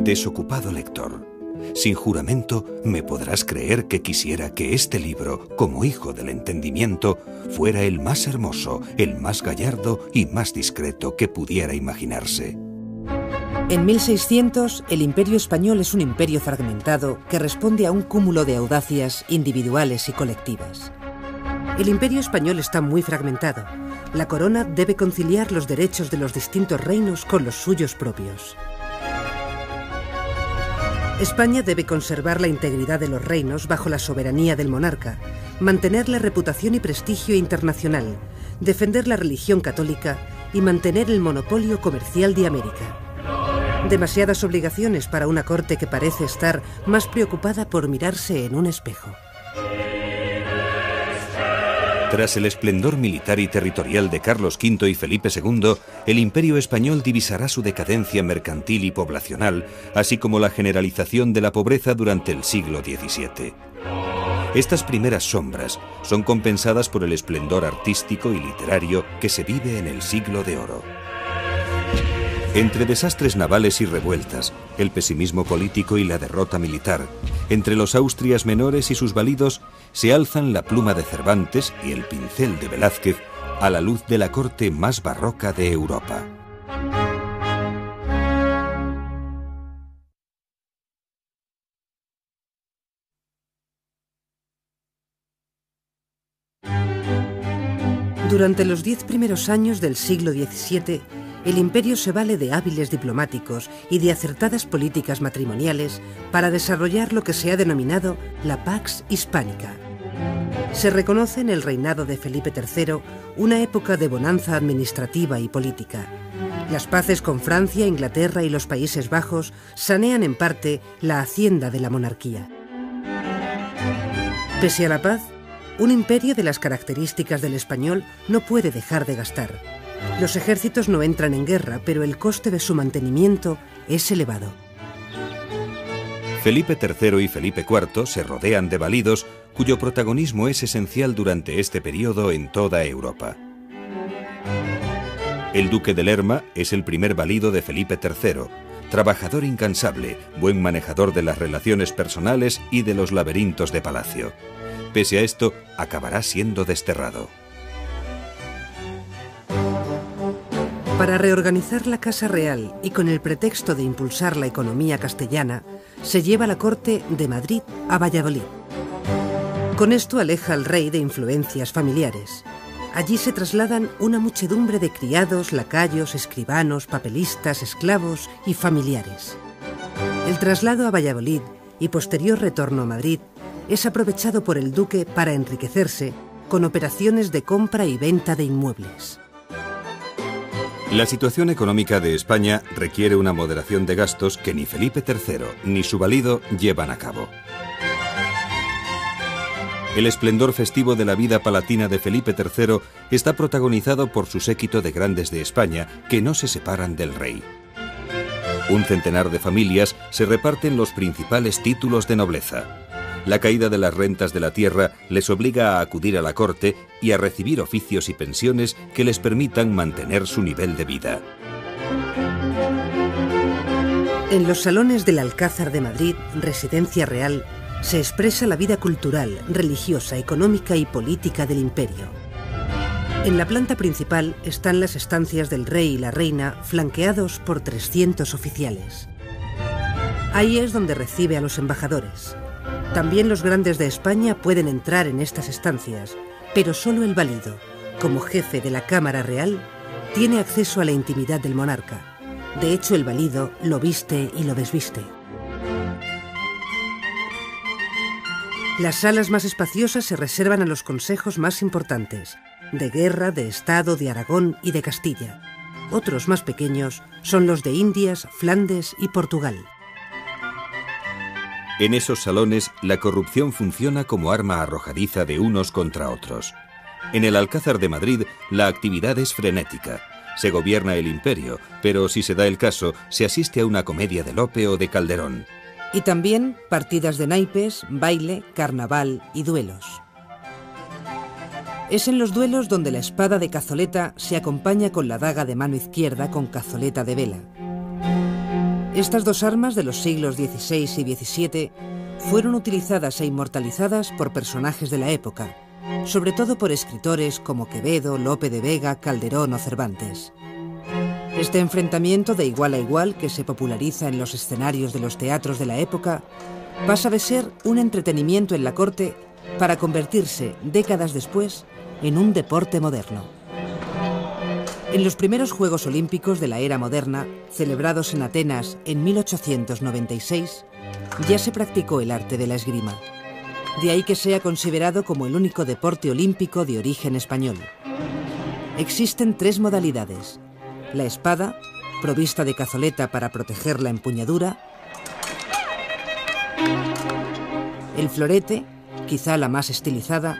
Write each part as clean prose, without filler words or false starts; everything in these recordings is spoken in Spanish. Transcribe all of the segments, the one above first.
Desocupado lector, sin juramento me podrás creer que quisiera que este libro, como hijo del entendimiento, fuera el más hermoso, el más gallardo y más discreto que pudiera imaginarse. En 1600, el Imperio Español es un imperio fragmentado que responde a un cúmulo de audacias individuales y colectivas. El Imperio Español está muy fragmentado. La corona debe conciliar los derechos de los distintos reinos con los suyos propios. España debe conservar la integridad de los reinos bajo la soberanía del monarca, mantener la reputación y prestigio internacional, defender la religión católica y mantener el monopolio comercial de América. Demasiadas obligaciones para una corte que parece estar más preocupada por mirarse en un espejo. Tras el esplendor militar y territorial de Carlos V y Felipe II, el Imperio Español divisará su decadencia mercantil y poblacional, así como la generalización de la pobreza durante el siglo XVII. Estas primeras sombras son compensadas por el esplendor artístico y literario que se vive en el Siglo de Oro. Entre desastres navales y revueltas, el pesimismo político y la derrota militar, entre los Austrias menores y sus validos, se alzan la pluma de Cervantes y el pincel de Velázquez a la luz de la corte más barroca de Europa. Durante los 10 primeros años del siglo XVII, el imperio se vale de hábiles diplomáticos y de acertadas políticas matrimoniales para desarrollar lo que se ha denominado la Pax Hispánica. Se reconoce en el reinado de Felipe III una época de bonanza administrativa y política. Las paces con Francia, Inglaterra y los Países Bajos sanean en parte la hacienda de la monarquía. Pese a la paz, un imperio de las características del español no puede dejar de gastar. Los ejércitos no entran en guerra, pero el coste de su mantenimiento es elevado. Felipe III y Felipe IV se rodean de validos cuyo protagonismo es esencial durante este periodo en toda Europa. El duque de Lerma es el primer valido de Felipe III, trabajador incansable, buen manejador de las relaciones personales y de los laberintos de palacio. Pese a esto, acabará siendo desterrado. Para reorganizar la Casa Real y con el pretexto de impulsar la economía castellana, se lleva la corte de Madrid a Valladolid. Con esto aleja al rey de influencias familiares. Allí se trasladan una muchedumbre de criados, lacayos, escribanos, papelistas, esclavos y familiares. El traslado a Valladolid y posterior retorno a Madrid es aprovechado por el duque para enriquecerse con operaciones de compra y venta de inmuebles. La situación económica de España requiere una moderación de gastos que ni Felipe III ni su valido llevan a cabo. El esplendor festivo de la vida palatina de Felipe III está protagonizado por su séquito de grandes de España que no se separan del rey. Un centenar de familias se reparten los principales títulos de nobleza. La caída de las rentas de la tierra les obliga a acudir a la corte y a recibir oficios y pensiones que les permitan mantener su nivel de vida. En los salones del Alcázar de Madrid, residencia real, se expresa la vida cultural, religiosa, económica y política del imperio. En la planta principal están las estancias del rey y la reina, flanqueados por 300 oficiales. Ahí es donde recibe a los embajadores. También los grandes de España pueden entrar en estas estancias, pero solo el valido, como jefe de la Cámara Real, tiene acceso a la intimidad del monarca. De hecho, el valido lo viste y lo desviste. Las salas más espaciosas se reservan a los consejos más importantes, de guerra, de Estado, de Aragón y de Castilla. Otros más pequeños son los de Indias, Flandes y Portugal. En esos salones, la corrupción funciona como arma arrojadiza de unos contra otros. En el Alcázar de Madrid, la actividad es frenética. Se gobierna el imperio, pero si se da el caso, se asiste a una comedia de Lope o de Calderón. Y también partidas de naipes, baile, carnaval y duelos. Es en los duelos donde la espada de cazoleta se acompaña con la daga de mano izquierda con cazoleta de vela. Estas dos armas de los siglos XVI y XVII fueron utilizadas e inmortalizadas por personajes de la época, sobre todo por escritores como Quevedo, Lope de Vega, Calderón o Cervantes. Este enfrentamiento de igual a igual que se populariza en los escenarios de los teatros de la época pasa de ser un entretenimiento en la corte para convertirse, décadas después, en un deporte moderno. En los primeros Juegos Olímpicos de la era moderna, celebrados en Atenas en 1896, ya se practicó el arte de la esgrima. De ahí que sea considerado como el único deporte olímpico de origen español. Existen 3 modalidades: la espada, provista de cazoleta para proteger la empuñadura; el florete, quizá la más estilizada;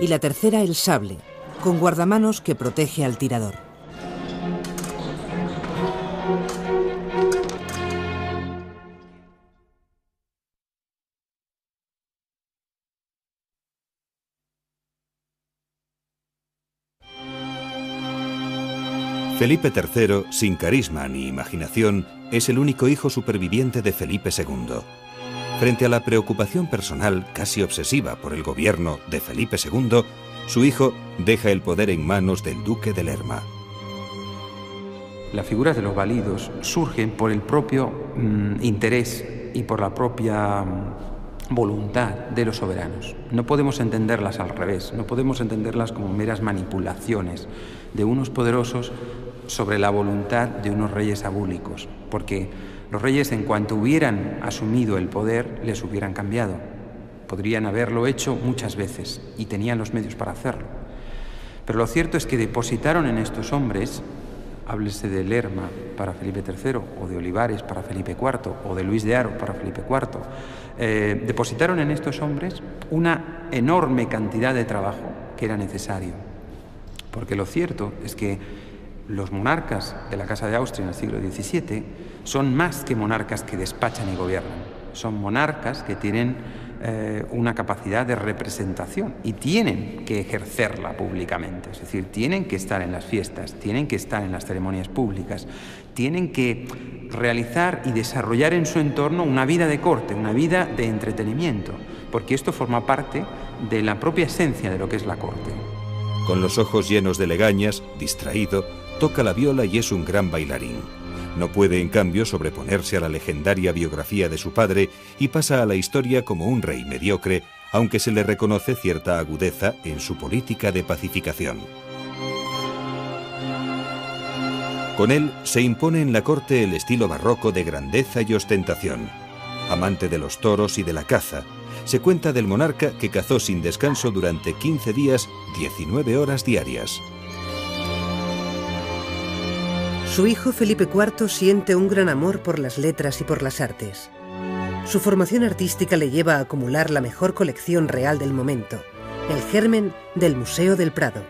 y la tercera, el sable, con guardamanos que protege al tirador. Felipe III, sin carisma ni imaginación, es el único hijo superviviente de Felipe II. Frente a la preocupación personal, casi obsesiva, por el gobierno de Felipe II, su hijo deja el poder en manos del duque de Lerma. Las figuras de los validos surgen por el propio interés y por la propia voluntad de los soberanos. No podemos entenderlas al revés, no podemos entenderlas como meras manipulaciones de unos poderosos sobre la voluntad de unos reyes abúlicos, porque los reyes, en cuanto hubieran asumido el poder, les hubieran cambiado. Podrían haberlo hecho muchas veces y tenían los medios para hacerlo. Pero lo cierto es que depositaron en estos hombres, háblese de Lerma para Felipe III, o de Olivares para Felipe IV, o de Luis de Haro para Felipe IV, depositaron en estos hombres una enorme cantidad de trabajo que era necesario. Porque lo cierto es que los monarcas de la Casa de Austria en el siglo XVII son más que monarcas que despachan y gobiernan. Son monarcas que tienen una capacidad de representación y tienen que ejercerla públicamente. Es decir, tienen que estar en las fiestas, tienen que estar en las ceremonias públicas, tienen que realizar y desarrollar en su entorno una vida de corte, una vida de entretenimiento, porque esto forma parte de la propia esencia de lo que es la corte. Con los ojos llenos de legañas, distraído, toca la viola y es un gran bailarín. No puede, en cambio, sobreponerse a la legendaria biografía de su padre y pasa a la historia como un rey mediocre, aunque se le reconoce cierta agudeza en su política de pacificación. Con él se impone en la corte el estilo barroco de grandeza y ostentación. Amante de los toros y de la caza, se cuenta del monarca que cazó sin descanso durante 15 días, 19 horas diarias. Su hijo Felipe IV siente un gran amor por las letras y por las artes. Su formación artística le lleva a acumular la mejor colección real del momento, el germen del Museo del Prado.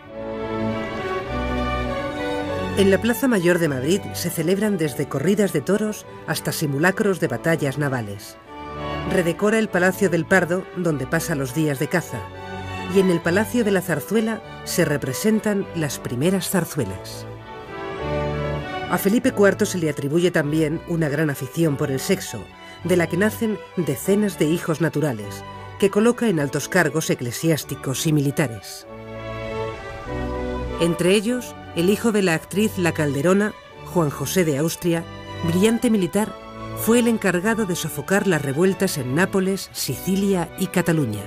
En la Plaza Mayor de Madrid se celebran desde corridas de toros hasta simulacros de batallas navales. Redecora el Palacio del Pardo, donde pasa los días de caza, y en el Palacio de la Zarzuela se representan las primeras zarzuelas. A Felipe IV se le atribuye también una gran afición por el sexo, de la que nacen decenas de hijos naturales, que coloca en altos cargos eclesiásticos y militares. Entre ellos, el hijo de la actriz La Calderona, Juan José de Austria, brillante militar, fue el encargado de sofocar las revueltas en Nápoles, Sicilia y Cataluña.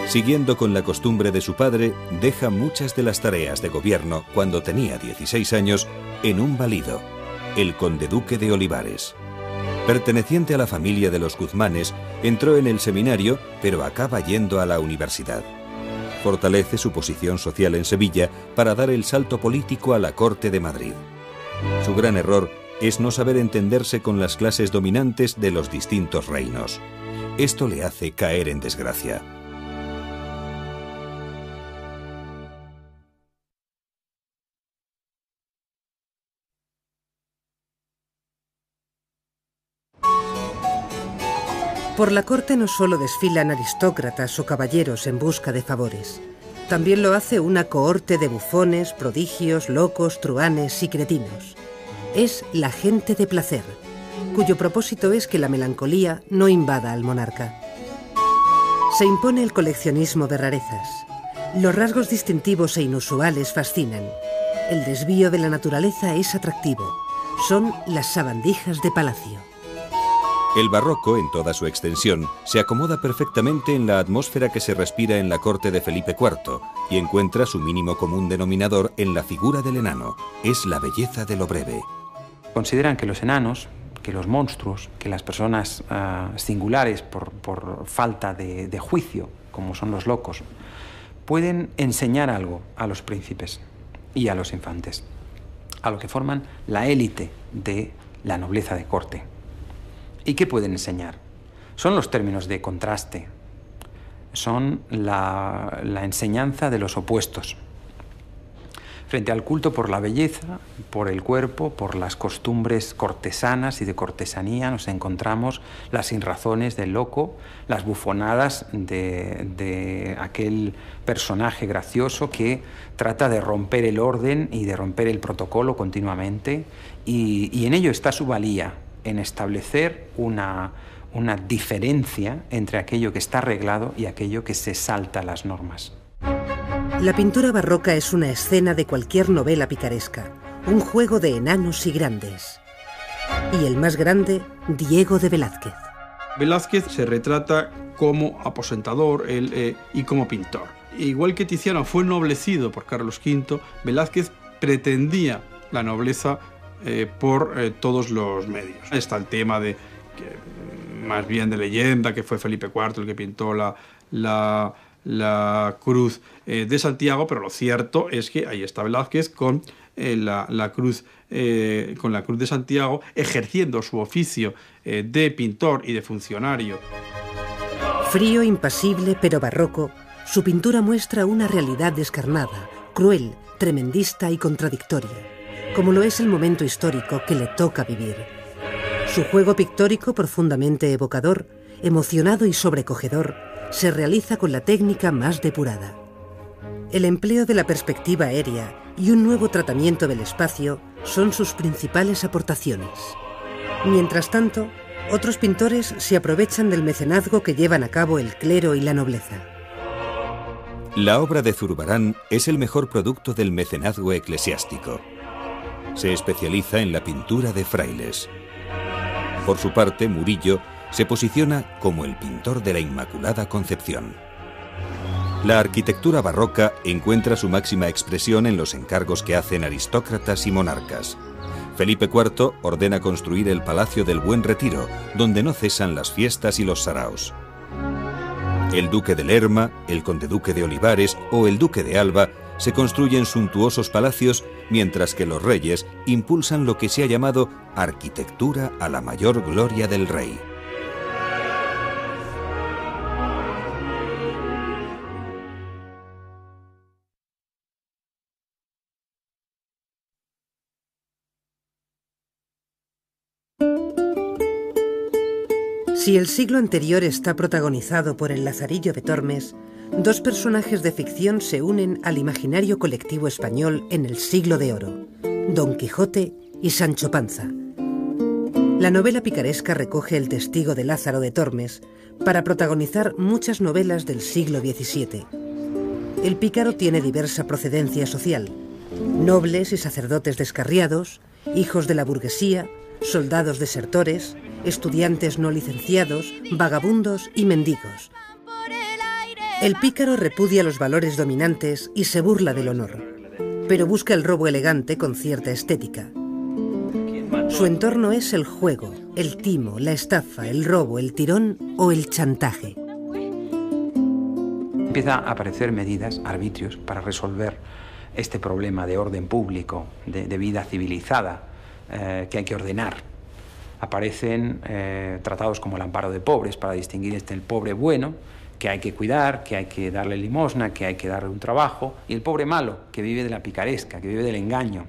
Siguiendo con la costumbre de su padre, deja muchas de las tareas de gobierno cuando tenía 16 años en un valido, el conde-duque de Olivares. Perteneciente a la familia de los Guzmanes, entró en el seminario, pero acaba yendo a la universidad. Fortalece su posición social en Sevilla para dar el salto político a la corte de Madrid. Su gran error es no saber entenderse con las clases dominantes de los distintos reinos. Esto le hace caer en desgracia. Por la corte no solo desfilan aristócratas o caballeros en busca de favores. También lo hace una cohorte de bufones, prodigios, locos, truhanes y cretinos. Es la gente de placer, cuyo propósito es que la melancolía no invada al monarca. Se impone el coleccionismo de rarezas. Los rasgos distintivos e inusuales fascinan. El desvío de la naturaleza es atractivo. Son las sabandijas de palacio. El barroco, en toda su extensión, se acomoda perfectamente en la atmósfera que se respira en la corte de Felipe IV y encuentra su mínimo común denominador en la figura del enano. Es la belleza de lo breve. Consideran que los enanos, que los monstruos, que las personas singulares por falta de juicio, como son los locos, pueden enseñar algo a los príncipes y a los infantes, a lo que forman la élite de la nobleza de corte. ¿Y qué pueden enseñar? Son los términos de contraste, son la enseñanza de los opuestos. Frente al culto por la belleza, por el cuerpo, por las costumbres cortesanas y de cortesanía, nos encontramos las sinrazones del loco, las bufonadas de aquel personaje gracioso que trata de romper el orden y de romper el protocolo continuamente, y en ello está su valía, en establecer una diferencia entre aquello que está arreglado y aquello que se salta las normas. La pintura barroca es una escena de cualquier novela picaresca, un juego de enanos y grandes. Y el más grande, Diego de Velázquez. Velázquez se retrata como aposentador y como pintor. Igual que Tiziano fue ennoblecido por Carlos V, Velázquez pretendía la nobleza por todos los medios. Está el tema de, más bien de leyenda, que fue Felipe IV el que pintó la cruz de Santiago, pero lo cierto es que ahí está Velázquez con la cruz de Santiago, ejerciendo su oficio de pintor y de funcionario. Frío, impasible, pero barroco, su pintura muestra una realidad descarnada, cruel, tremendista y contradictoria, como lo es el momento histórico que le toca vivir. Su juego pictórico, profundamente evocador, emocionado y sobrecogedor, se realiza con la técnica más depurada. El empleo de la perspectiva aérea y un nuevo tratamiento del espacio son sus principales aportaciones. Mientras tanto, otros pintores se aprovechan del mecenazgo que llevan a cabo el clero y la nobleza. La obra de Zurbarán es el mejor producto del mecenazgo eclesiástico. Se especializa en la pintura de frailes. Por su parte, Murillo se posiciona como el pintor de la Inmaculada Concepción. La arquitectura barroca encuentra su máxima expresión en los encargos que hacen aristócratas y monarcas. Felipe IV ordena construir el Palacio del Buen Retiro, donde no cesan las fiestas y los saraos. El duque de Lerma, el conde-duque de Olivares o el duque de Alba se construyen suntuosos palacios, mientras que los reyes impulsan lo que se ha llamado arquitectura a la mayor gloria del rey. Si el siglo anterior está protagonizado por el Lazarillo de Tormes, dos personajes de ficción se unen al imaginario colectivo español en el Siglo de Oro: Don Quijote y Sancho Panza. La novela picaresca recoge el testigo de Lázaro de Tormes para protagonizar muchas novelas del siglo XVII. El pícaro tiene diversa procedencia social: nobles y sacerdotes descarriados, hijos de la burguesía, soldados desertores, estudiantes no licenciados, vagabundos y mendigos. El pícaro repudia los valores dominantes y se burla del honor, pero busca el robo elegante con cierta estética. Su entorno es el juego, el timo, la estafa, el robo, el tirón o el chantaje. Empieza a aparecer medidas, arbitrios, para resolver este problema de orden público, de vida civilizada, que hay que ordenar. Aparecen tratados como el amparo de pobres para distinguir entre el pobre bueno, que hay que cuidar, que hay que darle limosna, que hay que darle un trabajo, y el pobre malo, que vive de la picaresca, que vive del engaño,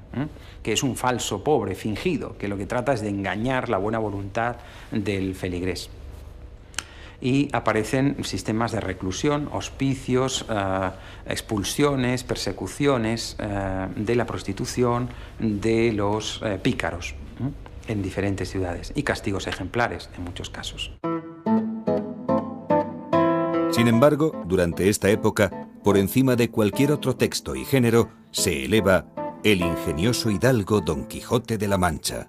que es un falso pobre fingido, que lo que trata es de engañar la buena voluntad del feligrés. y aparecen sistemas de reclusión, hospicios, expulsiones, persecuciones de la prostitución, de los pícaros en diferentes ciudades y castigos ejemplares en muchos casos. Sin embargo, durante esta época, por encima de cualquier otro texto y género, se eleva el ingenioso hidalgo Don Quijote de la Mancha.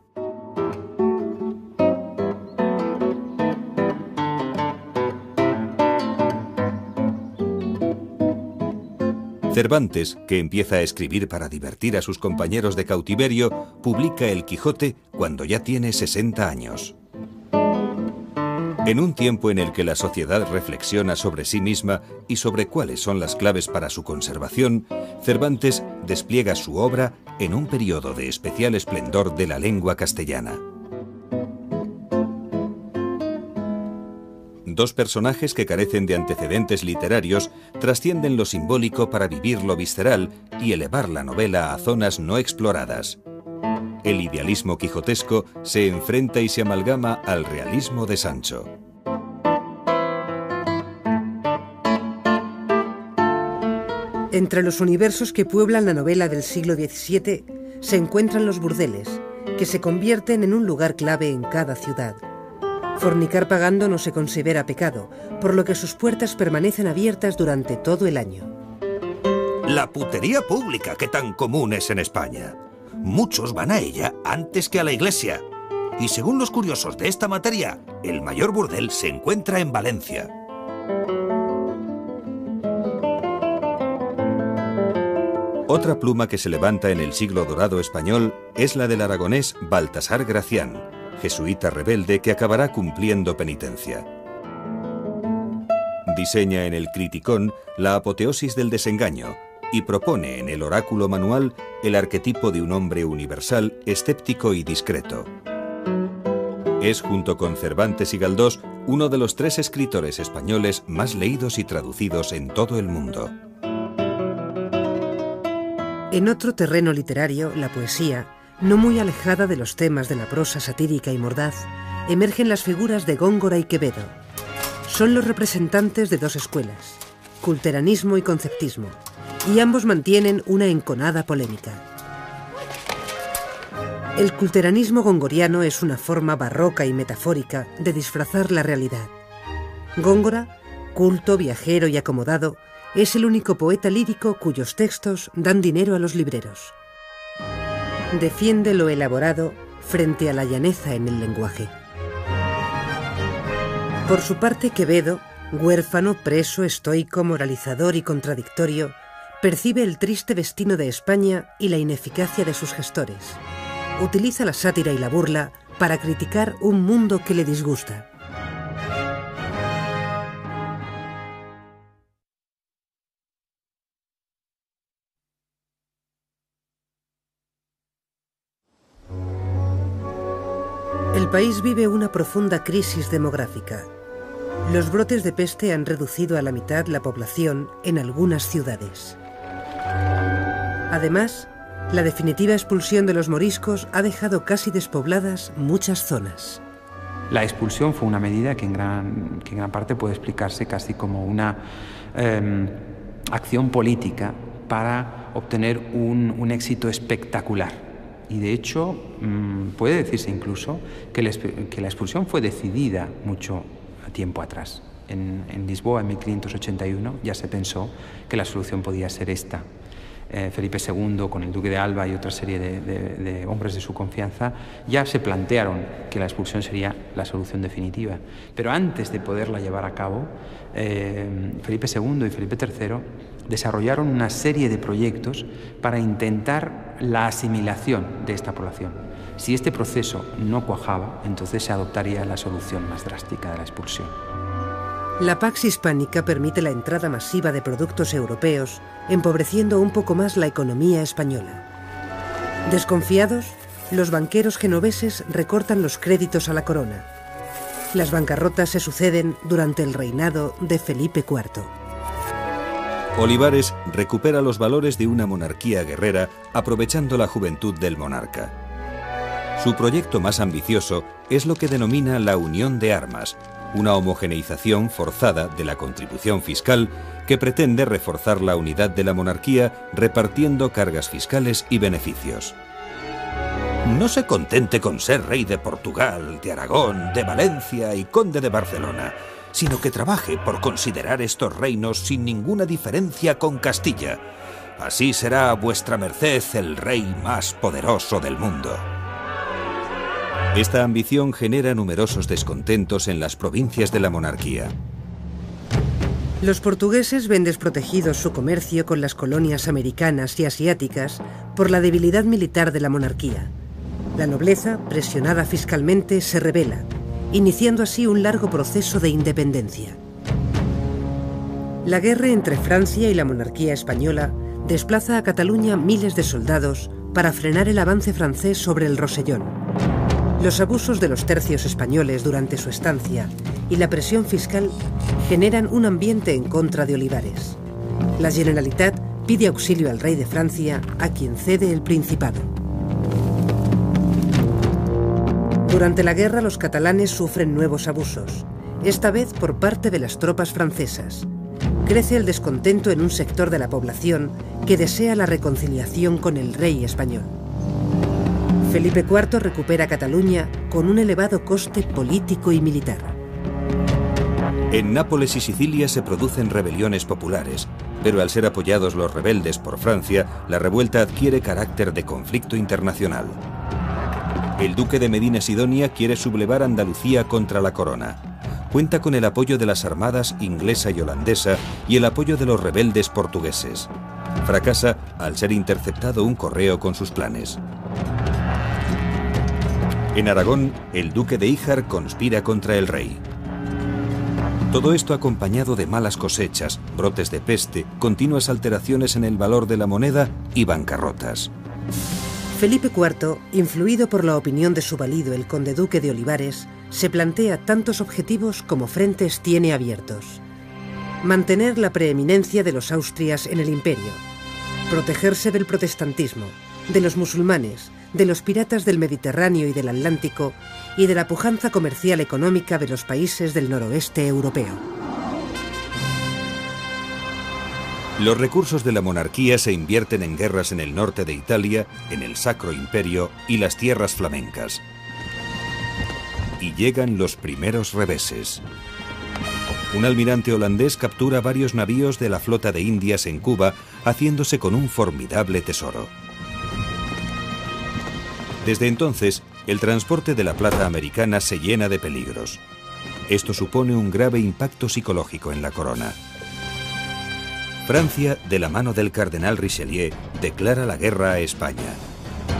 Cervantes, que empieza a escribir para divertir a sus compañeros de cautiverio, publica El Quijote cuando ya tiene 60 años. En un tiempo en el que la sociedad reflexiona sobre sí misma y sobre cuáles son las claves para su conservación, Cervantes despliega su obra en un periodo de especial esplendor de la lengua castellana. Dos personajes que carecen de antecedentes literarios trascienden lo simbólico para vivir lo visceral y elevar la novela a zonas no exploradas. El idealismo quijotesco se enfrenta y se amalgama al realismo de Sancho. Entre los universos que pueblan la novela del siglo XVII se encuentran los burdeles, que se convierten en un lugar clave en cada ciudad. Fornicar pagando no se considera pecado, por lo que sus puertas permanecen abiertas durante todo el año. La putería pública, que tan común es en España. Muchos van a ella antes que a la iglesia. Y según los curiosos de esta materia, el mayor burdel se encuentra en Valencia. Otra pluma que se levanta en el siglo dorado español es la del aragonés Baltasar Gracián, jesuita rebelde que acabará cumpliendo penitencia. Diseña en el Criticón la apoteosis del desengaño y propone en el oráculo manual el arquetipo de un hombre universal, escéptico y discreto. Es, junto con Cervantes y Galdós, uno de los 3 escritores españoles más leídos y traducidos en todo el mundo. En otro terreno literario, la poesía, no muy alejada de los temas de la prosa satírica y mordaz, emergen las figuras de Góngora y Quevedo. Son los representantes de dos escuelas, culteranismo y conceptismo, y ambos mantienen una enconada polémica. El culteranismo gongoriano es una forma barroca y metafórica de disfrazar la realidad. Góngora, culto, viajero y acomodado, es el único poeta lírico cuyos textos dan dinero a los libreros. Defiende lo elaborado frente a la llaneza en el lenguaje. Por su parte, Quevedo, huérfano, preso, estoico, moralizador y contradictorio, percibe el triste destino de España y la ineficacia de sus gestores. Utiliza la sátira y la burla para criticar un mundo que le disgusta. El país vive una profunda crisis demográfica. Los brotes de peste han reducido a la mitad la población en algunas ciudades. Además, la definitiva expulsión de los moriscos ha dejado casi despobladas muchas zonas. La expulsión fue una medida que en gran parte puede explicarse casi como una acción política para obtener un éxito espectacular. Y de hecho, puede decirse incluso que la expulsión fue decidida mucho tiempo atrás. En Lisboa, en 1581, ya se pensó que la solución podía ser esta. Felipe II, con el duque de Alba y otra serie de hombres de su confianza, ya se plantearon que la expulsión sería la solución definitiva. Pero antes de poderla llevar a cabo, Felipe II y Felipe III desarrollaron una serie de proyectos para intentar la asimilación de esta población. Si este proceso no cuajaba, entonces se adoptaría la solución más drástica de la expulsión. La Pax Hispánica permite la entrada masiva de productos europeos, empobreciendo un poco más la economía española. Desconfiados, los banqueros genoveses recortan los créditos a la corona. Las bancarrotas se suceden durante el reinado de Felipe IV. Olivares recupera los valores de una monarquía guerrera aprovechando la juventud del monarca. Su proyecto más ambicioso es lo que denomina la Unión de Armas, una homogeneización forzada de la contribución fiscal que pretende reforzar la unidad de la monarquía repartiendo cargas fiscales y beneficios. No se contente con ser rey de Portugal, de Aragón, de Valencia y conde de Barcelona, sino que trabaje por considerar estos reinos sin ninguna diferencia con Castilla. Así será vuestra merced el rey más poderoso del mundo. Esta ambición genera numerosos descontentos en las provincias de la monarquía. Los portugueses ven desprotegido su comercio con las colonias americanas y asiáticas por la debilidad militar de la monarquía. La nobleza, presionada fiscalmente, se rebela, iniciando así un largo proceso de independencia. La guerra entre Francia y la monarquía española desplaza a Cataluña miles de soldados para frenar el avance francés sobre el Rosellón. Los abusos de los tercios españoles durante su estancia y la presión fiscal generan un ambiente en contra de Olivares. La Generalitat pide auxilio al rey de Francia, a quien cede el Principado. Durante la guerra, los catalanes sufren nuevos abusos, esta vez por parte de las tropas francesas. Crece el descontento en un sector de la población que desea la reconciliación con el rey español. Felipe IV recupera Cataluña con un elevado coste político y militar. En Nápoles y Sicilia se producen rebeliones populares, pero al ser apoyados los rebeldes por Francia, la revuelta adquiere carácter de conflicto internacional. El duque de Medina Sidonia quiere sublevar Andalucía contra la corona. Cuenta con el apoyo de las armadas inglesa y holandesa y el apoyo de los rebeldes portugueses. Fracasa al ser interceptado un correo con sus planes. En Aragón, el duque de Híjar conspira contra el rey. Todo esto acompañado de malas cosechas, brotes de peste, continuas alteraciones en el valor de la moneda y bancarrotas. Felipe IV, influido por la opinión de su valido el conde-duque de Olivares, se plantea tantos objetivos como frentes tiene abiertos. Mantener la preeminencia de los Austrias en el imperio, protegerse del protestantismo, de los musulmanes, de los piratas del Mediterráneo y del Atlántico y de la pujanza comercial económica de los países del noroeste europeo. Los recursos de la monarquía se invierten en guerras en el norte de Italia, en el Sacro Imperio y las tierras flamencas. Y llegan los primeros reveses. Un almirante holandés captura varios navíos de la flota de Indias en Cuba, haciéndose con un formidable tesoro. Desde entonces, el transporte de la plata americana se llena de peligros. Esto supone un grave impacto psicológico en la corona. Francia, de la mano del cardenal Richelieu, declara la guerra a España.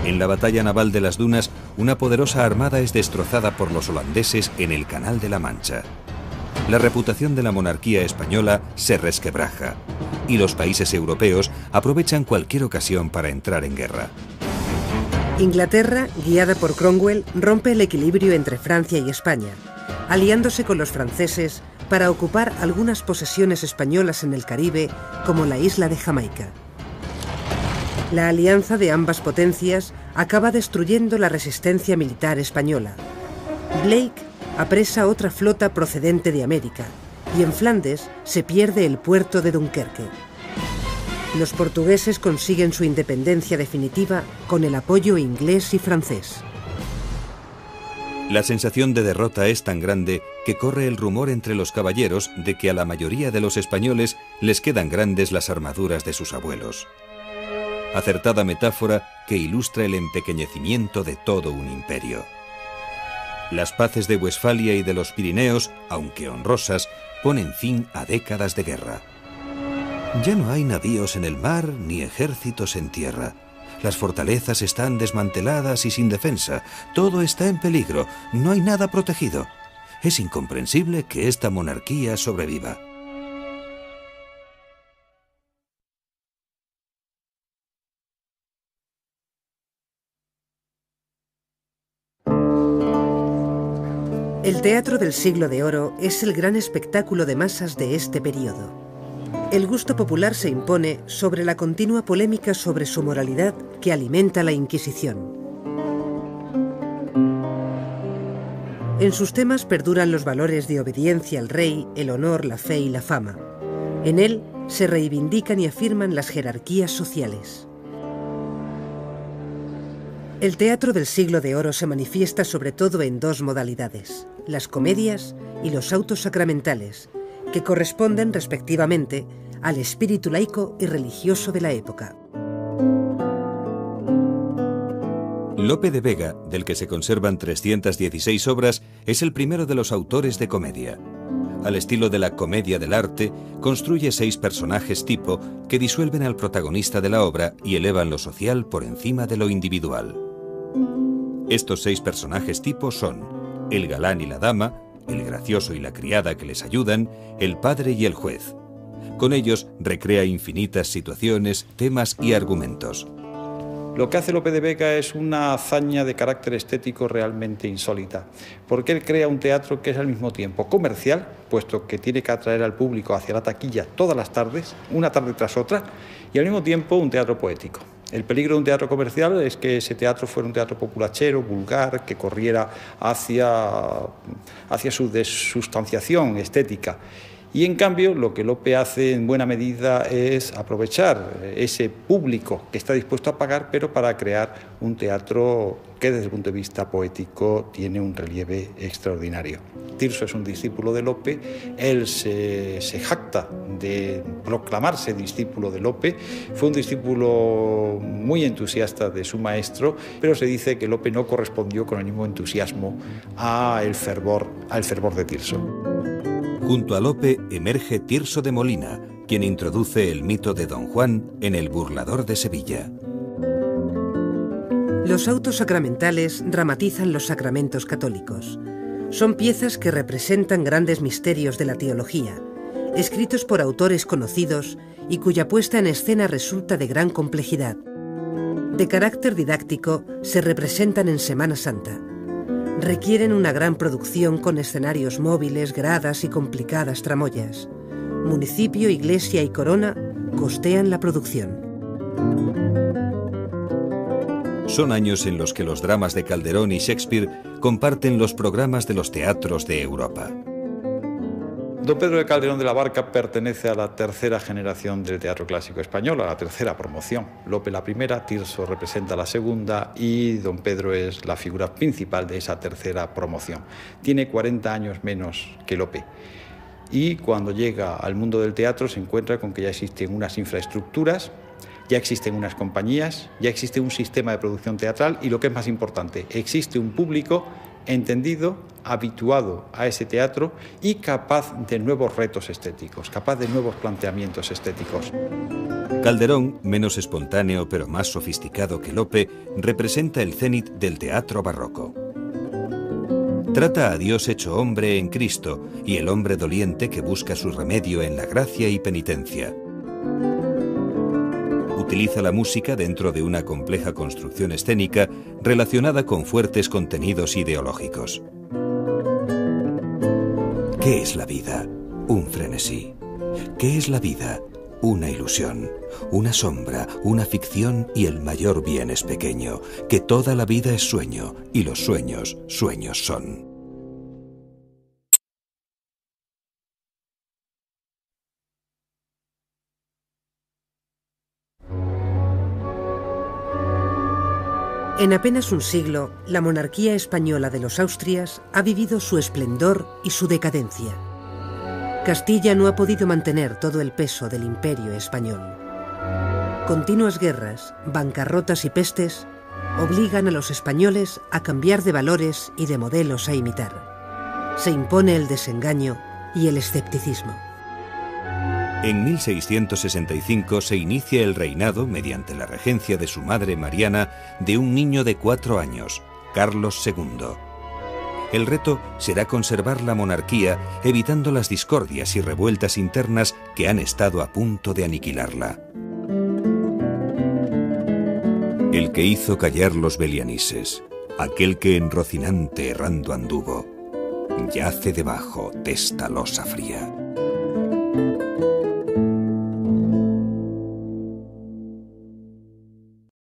En la batalla naval de las Dunas, una poderosa armada es destrozada por los holandeses en el Canal de la Mancha. La reputación de la monarquía española se resquebraja y los países europeos aprovechan cualquier ocasión para entrar en guerra. Inglaterra, guiada por Cromwell, rompe el equilibrio entre Francia y España, aliándose con los franceses para ocupar algunas posesiones españolas en el Caribe, como la isla de Jamaica. La alianza de ambas potencias acaba destruyendo la resistencia militar española. Blake apresa otra flota procedente de América, y en Flandes se pierde el puerto de Dunkerque. Los portugueses consiguen su independencia definitiva con el apoyo inglés y francés. La sensación de derrota es tan grande que corre el rumor entre los caballeros de que a la mayoría de los españoles les quedan grandes las armaduras de sus abuelos. Acertada metáfora que ilustra el empequeñecimiento de todo un imperio. Las paces de Westfalia y de los Pirineos, aunque honrosas, ponen fin a décadas de guerra. Ya no hay navíos en el mar ni ejércitos en tierra. Las fortalezas están desmanteladas y sin defensa. Todo está en peligro. No hay nada protegido. Es incomprensible que esta monarquía sobreviva. El teatro del Siglo de Oro es el gran espectáculo de masas de este periodo. El gusto popular se impone sobre la continua polémica sobre su moralidad que alimenta la Inquisición. En sus temas perduran los valores de obediencia al rey, el honor, la fe y la fama. En él se reivindican y afirman las jerarquías sociales. El teatro del Siglo de Oro se manifiesta sobre todo en dos modalidades, las comedias y los autos sacramentales, que corresponden respectivamente al espíritu laico y religioso de la época. Lope de Vega, del que se conservan 316 obras, es el primero de los autores de comedia. Al estilo de la comedia del arte, construye 6 personajes tipo que disuelven al protagonista de la obra y elevan lo social por encima de lo individual. Estos 6 personajes tipo son el galán y la dama, el gracioso y la criada que les ayudan, el padre y el juez. Con ellos recrea infinitas situaciones, temas y argumentos. Lo que hace Lope de Vega es una hazaña de carácter estético realmente insólita, porque él crea un teatro que es al mismo tiempo comercial, puesto que tiene que atraer al público hacia la taquilla todas las tardes, una tarde tras otra, y al mismo tiempo un teatro poético. El peligro de un teatro comercial es que ese teatro fuera un teatro populachero, vulgar, que corriera hacia su desustanciación estética. Y en cambio lo que Lope hace en buena medida es aprovechar ese público que está dispuesto a pagar, pero para crear un teatro que desde el punto de vista poético tiene un relieve extraordinario. Tirso es un discípulo de Lope, él se jacta de proclamarse discípulo de Lope, fue un discípulo muy entusiasta de su maestro, pero se dice que Lope no correspondió con el mismo entusiasmo al fervor de Tirso. Junto a Lope emerge Tirso de Molina, quien introduce el mito de Don Juan en El burlador de Sevilla. Los autos sacramentales dramatizan los sacramentos católicos. Son piezas que representan grandes misterios de la teología, escritos por autores conocidos y cuya puesta en escena resulta de gran complejidad. De carácter didáctico, se representan en Semana Santa. Requieren una gran producción con escenarios móviles, gradas y complicadas tramoyas. Municipio, iglesia y corona costean la producción. Son años en los que los dramas de Calderón y Shakespeare comparten los programas de los teatros de Europa. Don Pedro de Calderón de la Barca pertenece a la tercera generación del teatro clásico español, a la tercera promoción. Lope la primera, Tirso representa la segunda y don Pedro es la figura principal de esa tercera promoción. Tiene 40 años menos que Lope y cuando llega al mundo del teatro se encuentra con que ya existen unas infraestructuras, ya existen unas compañías, ya existe un sistema de producción teatral y lo que es más importante, existe un público entendido, habituado a ese teatro y capaz de nuevos retos estéticos, capaz de nuevos planteamientos estéticos. Calderón, menos espontáneo pero más sofisticado que Lope, representa el cénit del teatro barroco. Trata a Dios hecho hombre en Cristo y el hombre doliente que busca su remedio en la gracia y penitencia. Utiliza la música dentro de una compleja construcción escénica relacionada con fuertes contenidos ideológicos. ¿Qué es la vida? Un frenesí. ¿Qué es la vida? Una ilusión, una sombra, una ficción y el mayor bien es pequeño, que toda la vida es sueño y los sueños, sueños son. En apenas un siglo, la monarquía española de los Austrias ha vivido su esplendor y su decadencia. Castilla no ha podido mantener todo el peso del imperio español. Continuas guerras, bancarrotas y pestes obligan a los españoles a cambiar de valores y de modelos a imitar. Se impone el desengaño y el escepticismo. En 1665 se inicia el reinado, mediante la regencia de su madre Mariana, de un niño de 4 años, Carlos II. El reto será conservar la monarquía, evitando las discordias y revueltas internas que han estado a punto de aniquilarla. El que hizo callar los belianises, aquel que en Rocinante errando anduvo, yace debajo de esta losa fría.